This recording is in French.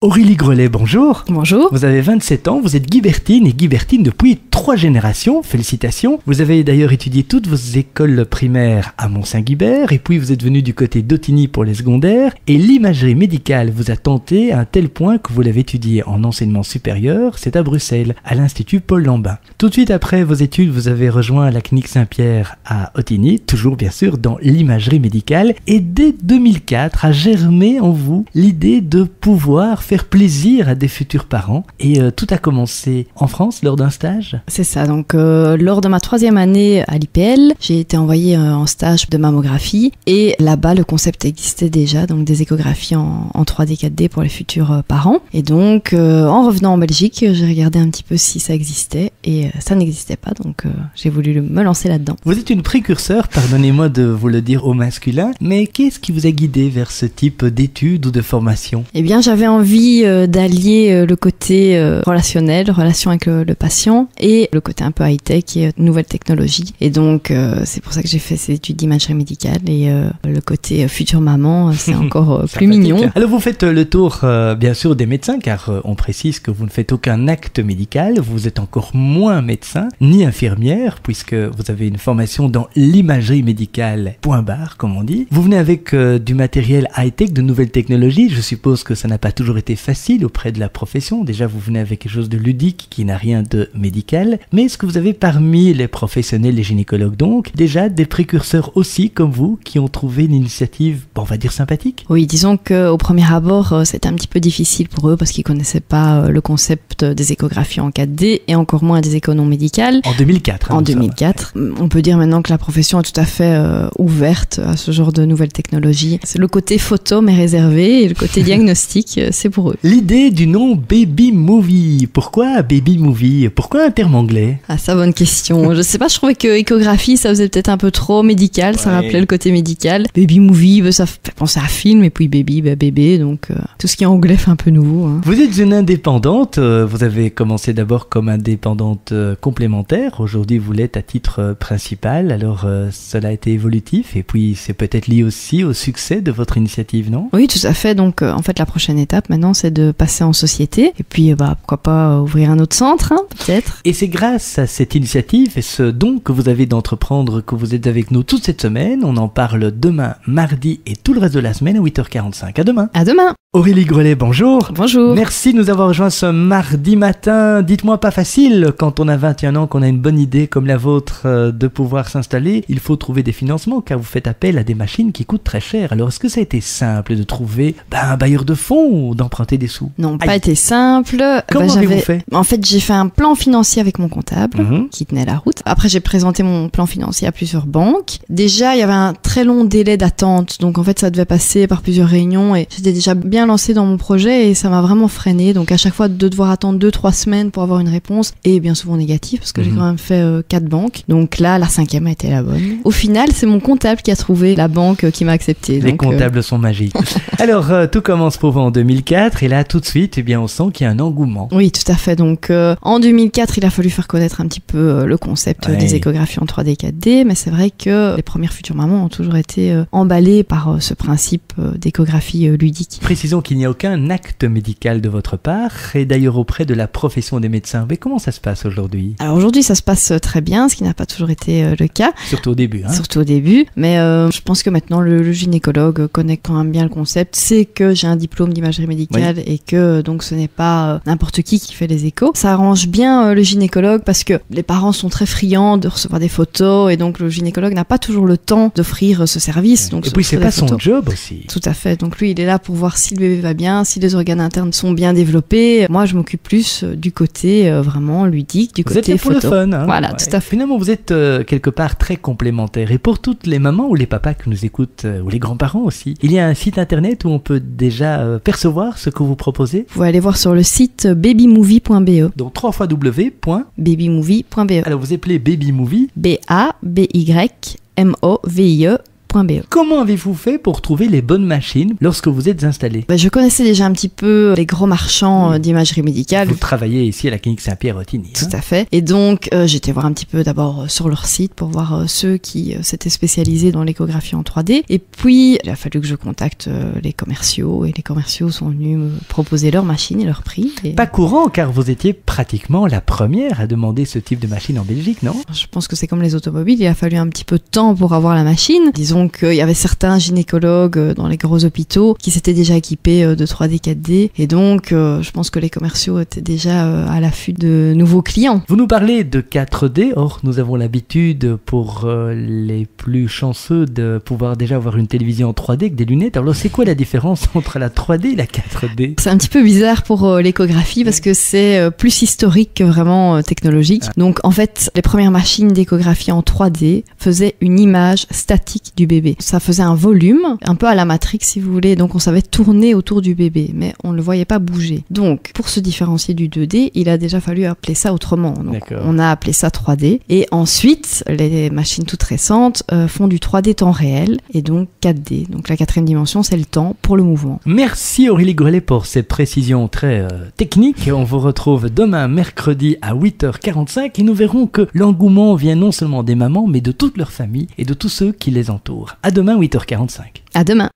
Aurélie Grelet, bonjour. Bonjour. Vous avez 27 ans, vous êtes Guibertine et Guibertine depuis 3 générations, félicitations. Vous avez d'ailleurs étudié toutes vos écoles primaires à Mont-Saint-Guibert et puis vous êtes venu du côté d'Ottignies pour les secondaires et l'imagerie médicale vous a tenté à un tel point que vous l'avez étudié en enseignement supérieur, c'est à Bruxelles, à l'Institut Paul Lambin. Tout de suite après vos études, vous avez rejoint la clinique Saint-Pierre à Ottignies, toujours bien sûr dans l'imagerie médicale et dès 2004 a germé en vous l'idée de pouvoir faire plaisir à des futurs parents et tout a commencé en France lors d'un stage. C'est ça, donc lors de ma 3e année à l'IPL, j'ai été envoyée en stage de mammographie et là-bas le concept existait déjà, donc des échographies en 3D 4D pour les futurs parents et donc en revenant en Belgique, j'ai regardé un petit peu si ça existait et ça n'existait pas, donc j'ai voulu me lancer là-dedans. Vous êtes une précurseur, pardonnez-moi de vous le dire au masculin, mais qu'est-ce qui vous a guidé vers ce type d'études ou de formation? Eh bien j'avais envie d'allier le côté relationnel, relation avec le patient et le côté un peu high-tech et nouvelle technologie. Et donc c'est pour ça que j'ai fait ces études d'imagerie médicale et le côté future maman, c'est encore plus mignon. Alors vous faites le tour bien sûr des médecins car on précise que vous ne faites aucun acte médical, vous êtes encore moins médecin ni infirmière puisque vous avez une formation dans l'imagerie médicale point barre comme on dit. Vous venez avec du matériel high-tech, de nouvelles technologies, je suppose que ça n'a pas toujours été facile auprès de la profession. Déjà, vous venez avec quelque chose de ludique qui n'a rien de médical. Mais est-ce que vous avez parmi les professionnels, les gynécologues donc, déjà des précurseurs aussi comme vous qui ont trouvé une initiative, on va dire sympathique? Oui, disons qu'au premier abord, c'était un petit peu difficile pour eux parce qu'ils connaissaient pas le concept des échographies en 4D et encore moins des échos non médicales. En 2004. En 2004. On peut dire maintenant que la profession est tout à fait ouverte à ce genre de nouvelles technologies. Le côté photo m'est réservé et le côté diagnostic, c'est pour eux. L'idée du nom Baby Movie. Pourquoi Baby Movie? Pourquoi un terme anglais? Ah, ça, bonne question. Je sais pas, je trouvais que échographie, ça faisait peut-être un peu trop médical, ça rappelait le côté médical. Baby Movie, ça fait penser à film, et puis baby, bébé, donc tout ce qui est anglais fait un peu nouveau. Hein. Vous êtes une indépendante, vous avez commencé d'abord comme indépendante complémentaire, aujourd'hui vous l'êtes à titre principal, alors cela a été évolutif, et puis c'est peut-être lié aussi au succès de votre initiative, non? Oui, tout à fait, donc en fait la prochaine étape maintenant c'est de passer en société et puis pourquoi pas ouvrir un autre centre, hein, peut-être. Et c'est grâce à cette initiative et ce don que vous avez d'entreprendre que vous êtes avec nous toute cette semaine. On en parle demain, mardi et tout le reste de la semaine à 8h45. À demain. À demain. Aurélie Grelet, bonjour. Bonjour. Merci de nous avoir rejoints ce mardi matin. Dites-moi, pas facile quand on a 21 ans, qu'on a une bonne idée comme la vôtre de pouvoir s'installer. Il faut trouver des financements car vous faites appel à des machines qui coûtent très cher. Alors est-ce que ça a été simple de trouver un bailleur de fonds ou d'emprunter des sous? Non, pas été simple. Comment avez-vous fait? En fait, j'ai fait un plan financier avec mon comptable qui tenait la route. Après, j'ai présenté mon plan financier à plusieurs banques. Déjà, il y avait un très long délai d'attente. Donc en fait, ça devait passer par plusieurs réunions et j'étais déjà bien lancée dans mon projet et ça m'a vraiment freinée. Donc à chaque fois de devoir attendre 2-3 semaines pour avoir une réponse et bien souvent négative parce que j'ai quand même fait 4 banques. Donc là, la 5e a été la bonne. Au final, c'est mon comptable qui a trouvé la banque qui m'a accepté. Les comptables sont magiques. Alors, tout commence pour vous en 2004 et là, tout de suite, eh bien, on sent qu'il y a un engouement. Oui, tout à fait. Donc en 2004, il a fallu faire connaître un petit peu le concept des échographies en 3D 4D, mais c'est vrai que les premières futures mamans ont toujours été emballées par ce principe d'échographie ludique. Précisons qu'il n'y a aucun acte médical de votre part et d'ailleurs auprès de la profession des médecins. Mais comment ça se passe aujourd'hui? Alors aujourd'hui, ça se passe très bien, ce qui n'a pas toujours été le cas. Surtout au début. Hein. Surtout au début, mais je pense que maintenant le gynécologue connaît quand même bien le concept, sait que j'ai un diplôme d'imagerie médicale et que donc ce n'est pas n'importe qui fait les échos. Ça arrange bien le gynécologue parce que les parents sont très friands de recevoir des photos et donc le gynécologue n'a pas toujours le temps d'offrir ce service. Donc et puis c'est pas son job aussi. Tout à fait. Donc lui, il est là pour voir si le bébé va bien, si les organes internes sont bien développés. Moi, je m'occupe plus du côté vraiment ludique, du côté photo. Vous êtes là pour le fun. Hein. Voilà, tout à fait. Finalement, vous êtes quelque part très complémentaires. Et pour toutes les mamans ou les papas qui nous écoutent, ou les grands-parents aussi, il y a un site internet où on peut déjà percevoir ce que vous proposez. Vous pouvez aller voir sur le site babymovie.be. Donc www.babymovie.be. Alors vous appelez Baby Movie. BABYMOVIE.be. .be. Comment avez-vous fait pour trouver les bonnes machines lorsque vous êtes installé? Je connaissais déjà un petit peu les gros marchands d'imagerie médicale. Vous travaillez ici à la clinique Saint-Pierre-Rotigny. Tout à fait. Et donc, j'étais voir un petit peu d'abord sur leur site pour voir ceux qui s'étaient spécialisés dans l'échographie en 3D. Et puis, il a fallu que je contacte les commerciaux. Et les commerciaux sont venus me proposer leur machine et leur prix. Et... Pas courant, car vous étiez pratiquement la première à demander ce type de machine en Belgique, non? Je pense que c'est comme les automobiles. Il a fallu un petit peu de temps pour avoir la machine. Disons qu'il y avait certains gynécologues dans les gros hôpitaux qui s'étaient déjà équipés de 3D, 4D. Et donc, je pense que les commerciaux étaient déjà à l'affût de nouveaux clients. Vous nous parlez de 4D, or nous avons l'habitude pour les plus chanceux de pouvoir déjà avoir une télévision en 3D avec des lunettes. Alors c'est quoi la différence entre la 3D et la 4D? C'est un petit peu bizarre pour l'échographie parce que c'est plus historique que vraiment technologique. Donc en fait, les premières machines d'échographie en 3D faisaient une image statique du bébé. Ça faisait un volume, un peu à la Matrix si vous voulez, donc on savait tourner autour du bébé, mais on ne le voyait pas bouger. Donc pour se différencier du 2D, il a déjà fallu appeler ça autrement. Donc, on a appelé ça 3D. Et ensuite, les machines toutes récentes font du 3D temps réel et donc 4D. Donc la quatrième dimension, c'est le temps pour le mouvement. Merci Aurélie Grelet pour ces précisions très techniques. On vous retrouve demain mercredi à 8h45 et nous verrons que l'engouement vient non seulement des mamans, mais de toute leur famille et de tous ceux qui les entourent. À demain 8h45. À demain.